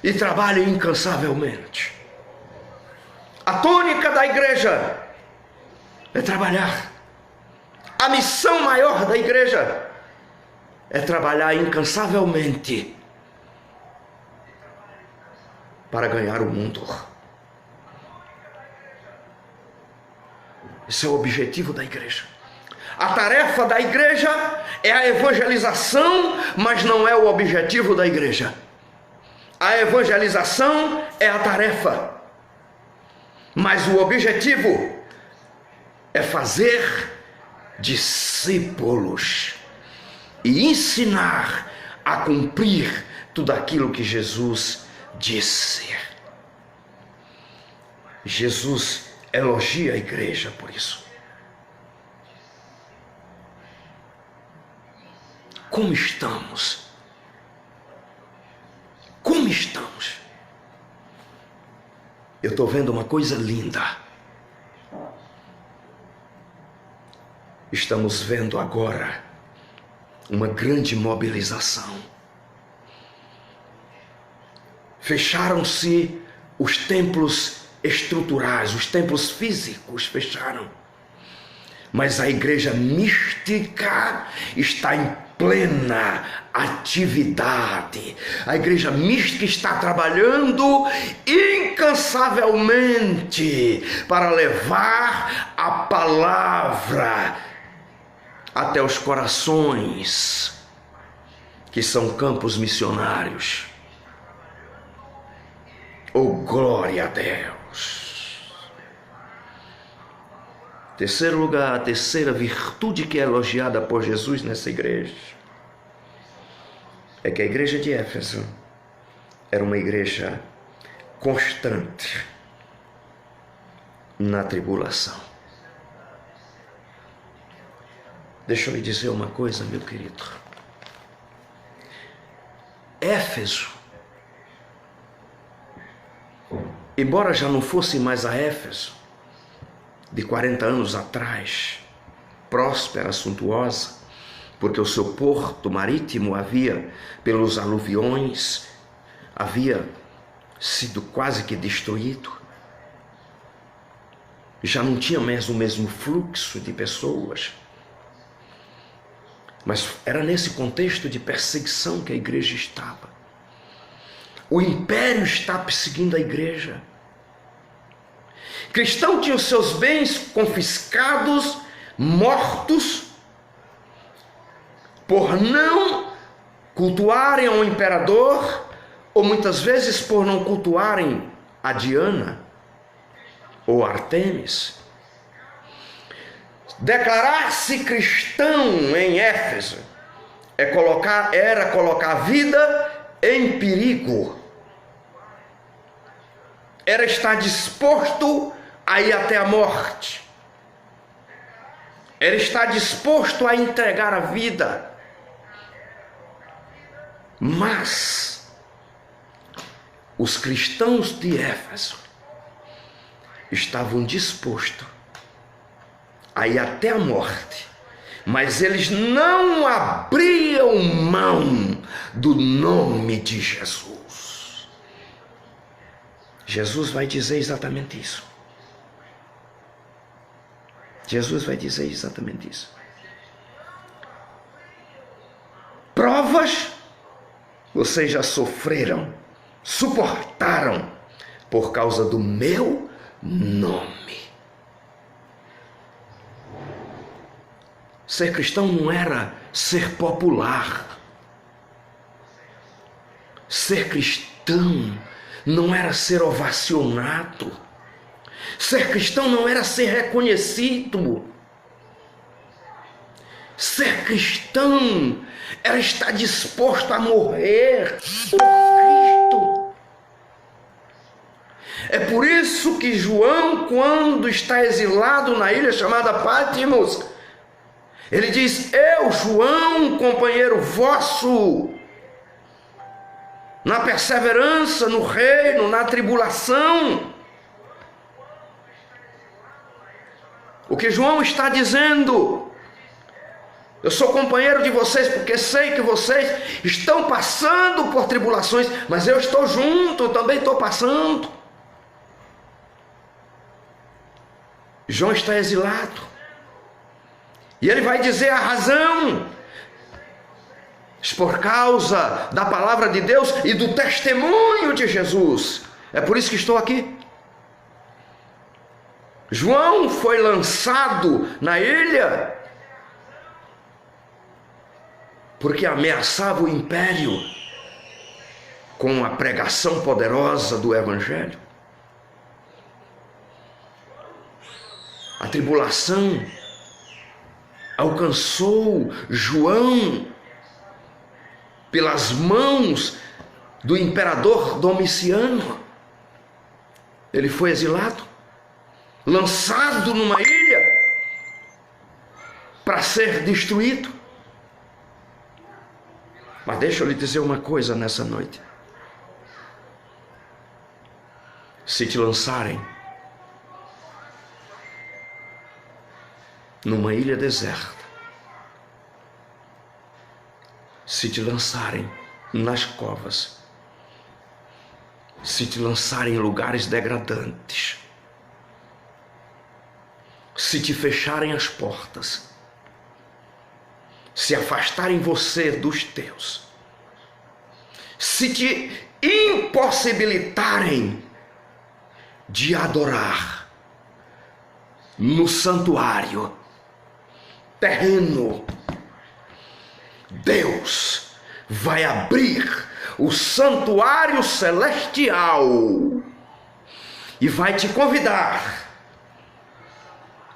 E trabalhem incansavelmente. A tônica da igreja é trabalhar. A missão maior da igreja é trabalhar incansavelmente para ganhar o mundo. Esse é o objetivo da igreja. A tarefa da igreja é a evangelização, mas não é o objetivo da igreja. A evangelização é a tarefa, mas o objetivo é fazer discípulos e ensinar a cumprir tudo aquilo que Jesus disse. Jesus elogia a igreja por isso. Como estamos? Como estamos? Eu estou vendo uma coisa linda. Estamos vendo agora uma grande mobilização. Fecharam-se os templos estruturais, os templos físicos fecharam. Mas a igreja mística está em plena atividade. A igreja mística está trabalhando incansavelmente para levar a palavra até os corações, que são campos missionários. Oh, glória a Deus! Terceiro lugar, a terceira virtude que é elogiada por Jesus nessa igreja é que a igreja de Éfeso era uma igreja constante na tribulação. Deixa eu lhe dizer uma coisa, meu querido. Éfeso, embora já não fosse mais a Éfeso de 40 anos atrás, próspera, suntuosa, porque o seu porto marítimo havia, pelos aluviões, havia sido quase que destruído. Já não tinha mais o mesmo fluxo de pessoas. Mas era nesse contexto de perseguição que a igreja estava. O império está perseguindo a igreja. Cristão tinha os seus bens confiscados, mortos, por não cultuarem ao imperador, ou muitas vezes por não cultuarem a Diana ou Artemis. Declarar-se cristão em Éfeso era colocar a vida em perigo. Era estar disposto a ir até a morte. Era estar disposto a entregar a vida. Mas os cristãos de Éfeso estavam dispostos a ir até a morte, mas eles não abriam mão do nome de Jesus. Jesus vai dizer exatamente isso. Jesus vai dizer exatamente isso. Provas vocês já sofreram, suportaram por causa do meu nome. Ser cristão não era ser popular. Ser cristão não era ser ovacionado. Ser cristão não era ser reconhecido. Ser cristão era estar disposto a morrer por Cristo. É por isso que João, quando está exilado na ilha chamada Patmos, ele diz: eu, João, companheiro vosso, na perseverança, no reino, na tribulação. O que João está dizendo: eu sou companheiro de vocês porque sei que vocês estão passando por tribulações, mas eu estou junto, eu também estou passando. João está exilado. E ele vai dizer a razão: por causa da palavra de Deus e do testemunho de Jesus. É por isso que estou aqui. João foi lançado na ilha porque ameaçava o império com a pregação poderosa do Evangelho. A tribulação alcançou João pelas mãos do imperador Domiciano. Ele foi exilado, lançado numa ilha para ser destruído. Mas deixa eu lhe dizer uma coisa nessa noite: se te lançarem numa ilha deserta, se te lançarem nas covas, se te lançarem em lugares degradantes, se te fecharem as portas, se afastarem você dos teus, se te impossibilitarem de adorar no santuário terreno, Deus vai abrir o santuário celestial e vai te convidar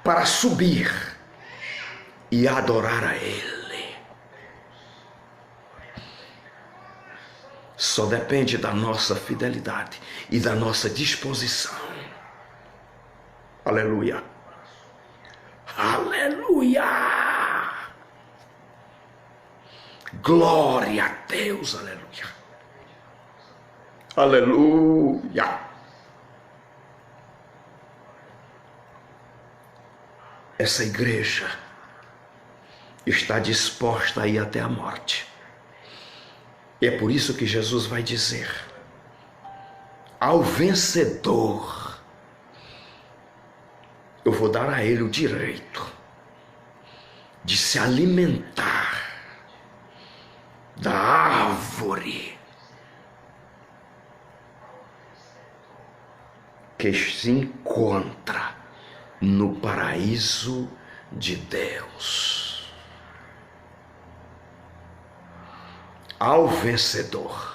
para subir e adorar a Ele. Só depende da nossa fidelidade e da nossa disposição. Aleluia. Aleluia. Glória a Deus. Aleluia. Aleluia. Essa igreja está disposta a ir até a morte. E é por isso que Jesus vai dizer: ao vencedor, eu vou dar a ele o direito de se alimentar da árvore que se encontra no paraíso de Deus. Ao vencedor.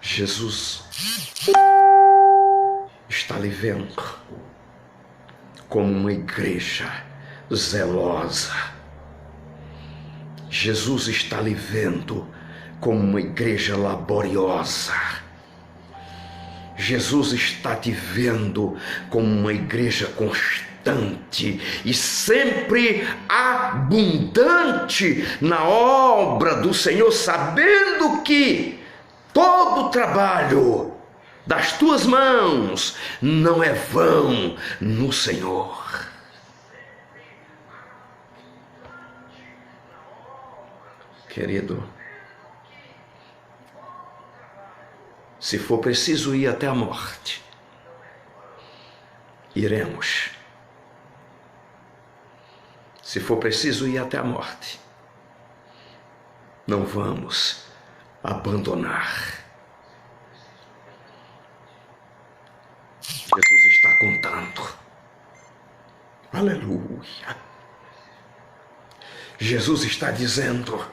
Jesus está lhe vendo como uma igreja zelosa. Jesus está lhe vendo como uma igreja laboriosa. Jesus está te vendo como uma igreja constante e sempre abundante na obra do Senhor, sabendo que todo o trabalho das tuas mãos não é vão no Senhor. Querido, se for preciso ir até a morte, iremos. Se for preciso ir até a morte, não vamos abandonar. Jesus está contando. Aleluia. Jesus está dizendo: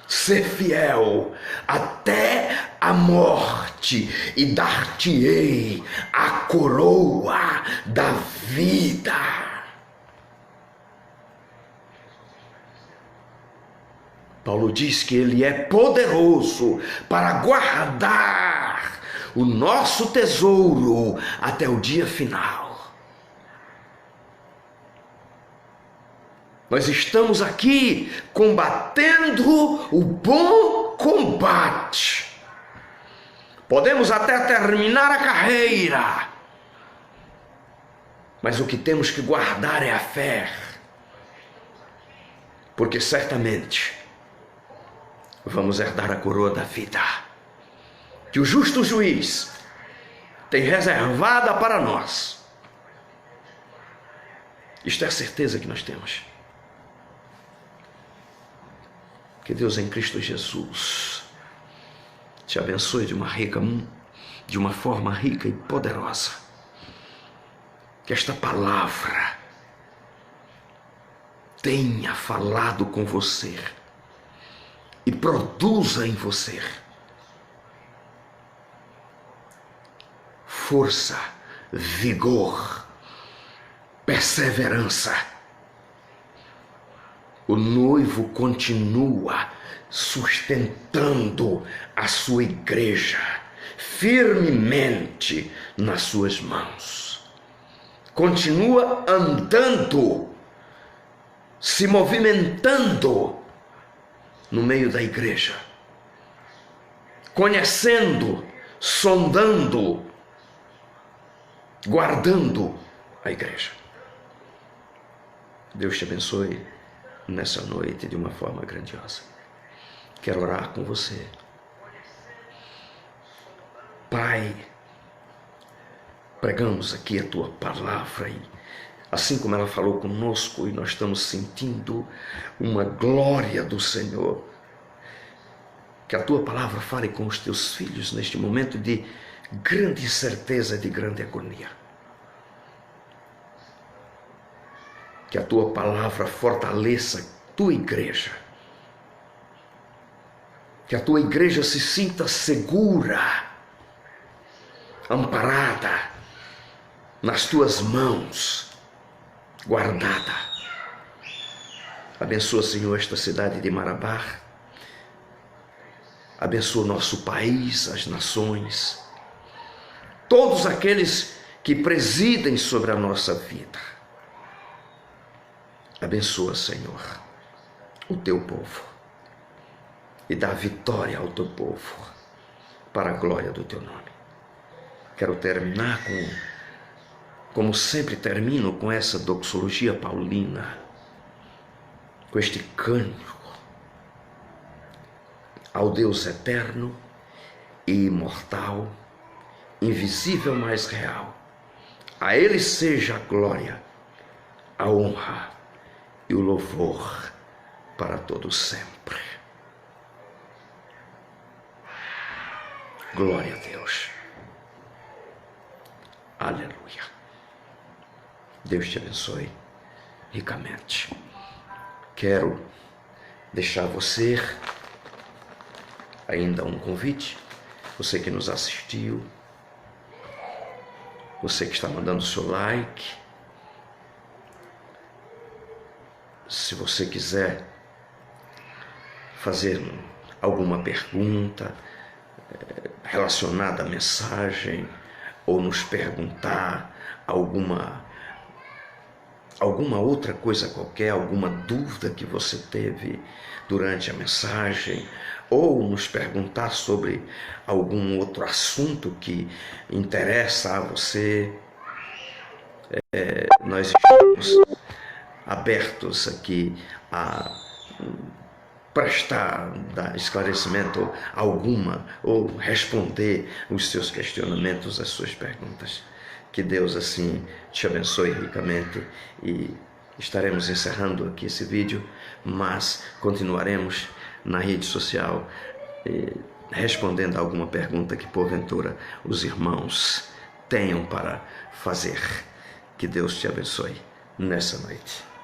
ser fiel até a morte e dar-te-ei a coroa da vida. Paulo diz que Ele é poderoso para guardar o nosso tesouro até o dia final. Nós estamos aqui combatendo o bom combate. Podemos até terminar a carreira, mas o que temos que guardar é a fé, porque certamente vamos herdar a coroa da vida que o justo juiz tem reservada para nós. Isto é a certeza que nós temos. Que Deus em Cristo Jesus te abençoe de uma forma rica e poderosa. Que esta palavra tenha falado com você e produza em você força, vigor, perseverança. O noivo continua sustentando a sua igreja firmemente nas suas mãos. Continua andando, se movimentando no meio da igreja, conhecendo, sondando, guardando a igreja. Deus te abençoe nessa noite de uma forma grandiosa. quero orar com você. Pai, pregamos aqui a Tua palavra e assim como ela falou conosco e nós estamos sentindo uma glória do Senhor, que a Tua palavra fale com os Teus filhos neste momento de grande incerteza, de grande agonia. Que a Tua palavra fortaleça a Tua igreja. Que a Tua igreja se sinta segura, amparada nas Tuas mãos, guardada. Abençoa, Senhor, esta cidade de Marabá. Abençoa o nosso país, as nações, todos aqueles que presidem sobre a nossa vida. Abençoa, Senhor, o Teu povo e dá vitória ao Teu povo para a glória do Teu nome. Quero terminar como sempre termino, com essa doxologia paulina, com este cântico ao Deus eterno e imortal, invisível, mas real. A Ele seja a glória, a honra e o louvor para todo sempre. Glória a Deus. Aleluia. Deus te abençoe ricamente. Quero deixar você ainda um convite. Você que nos assistiu, você que está mandando seu like, se você quiser fazer alguma pergunta relacionada à mensagem, ou nos perguntar alguma outra coisa qualquer, alguma dúvida que você teve durante a mensagem, ou nos perguntar sobre algum outro assunto que interessa a você, nós estamos abertos aqui a prestar esclarecimento alguma ou responder os seus questionamentos, as suas perguntas. Que Deus assim te abençoe ricamente e estaremos encerrando aqui esse vídeo, mas continuaremos na rede social respondendo a alguma pergunta que porventura os irmãos tenham para fazer. Que Deus te abençoe nessa noite.